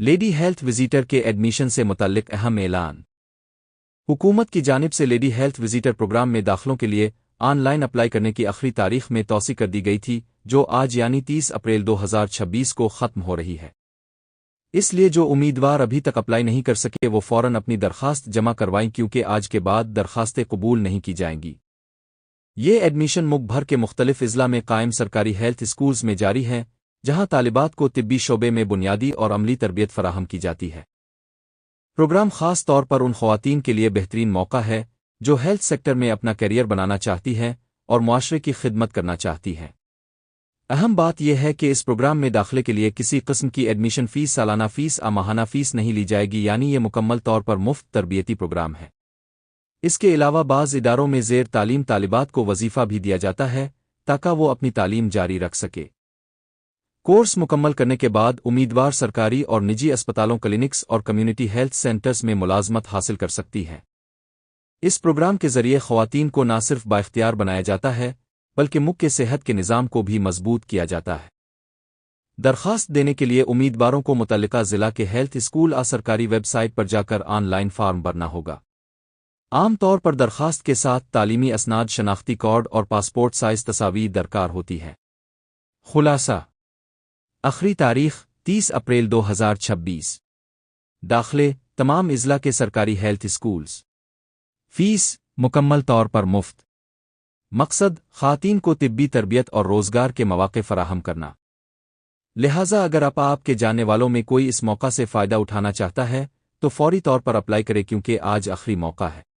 Lady health visitor کے admission سے متعلق اہم اعلان۔ حکومت کی جانب سے لیڈی ہیلتھ وزیٹر پروگرام میں داخلوں کے لیے آن لائن اپلائی کرنے کی آخری تاریخ میں توسیع کر دی گئی تھی، جو آج یعنی 30 اپریل 2026 کو ختم ہو رہی ہے۔ اس لیے جو امیدوار ابھی تک اپلائی نہیں کر سکے وہ فوراً اپنی درخواست جمع کروائیں، کیونکہ آج کے بعد درخواستیں قبول نہیں کی جائیں گی۔ یہ ایڈمیشن ملک بھر کے مختلف اضلاع میں قائم سرکاری ہیلتھ اسکولز میں جاری ہے، جہاں طالبات کو طبی شعبے میں بنیادی اور عملی تربیت فراہم کی جاتی ہے۔ پروگرام خاص طور پر ان خواتین کے لیے بہترین موقع ہے جو ہیلتھ سیکٹر میں اپنا کیریئر بنانا چاہتی ہیں اور معاشرے کی خدمت کرنا چاہتی ہیں۔ اہم بات یہ ہے کہ اس پروگرام میں داخلے کے لیے کسی قسم کی ایڈمیشن فیس، سالانہ فیس یا ماہانہ فیس نہیں لی جائے گی، یعنی یہ مکمل طور پر مفت تربیتی پروگرام ہے۔ اس کے علاوہ بعض اداروں میں زیر تعلیم طالبات کو وظیفہ بھی دیا جاتا ہے تاکہ وہ اپنی تعلیم جاری رکھ سکے۔ کورس مکمل کرنے کے بعد امیدوار سرکاری اور نجی اسپتالوں، کلینکس اور کمیونٹی ہیلتھ سینٹرز میں ملازمت حاصل کر سکتی ہے۔ اس پروگرام کے ذریعے خواتین کو نہ صرف بااختیار بنایا جاتا ہے بلکہ ملک کے صحت کے نظام کو بھی مضبوط کیا جاتا ہے۔ درخواست دینے کے لیے امیدواروں کو متعلقہ ضلع کے ہیلتھ اسکول سرکاری ویب سائٹ پر جا کر آن لائن فارم بھرنا ہوگا۔ عام طور پر درخواست کے ساتھ تعلیمی اسناد، شناختی کارڈ اور پاسپورٹ سائز تصاویر درکار ہوتی ہے۔ خلاصہ: آخری تاریخ 30 اپریل 2026۔ داخلے تمام اضلاع کے سرکاری ہیلتھ اسکولز۔ فیس مکمل طور پر مفت۔ مقصد خواتین کو طبی تربیت اور روزگار کے مواقع فراہم کرنا۔ لہٰذا اگر آپ کے جاننے والوں میں کوئی اس موقع سے فائدہ اٹھانا چاہتا ہے تو فوری طور پر اپلائی کرے، کیونکہ آج آخری موقع ہے۔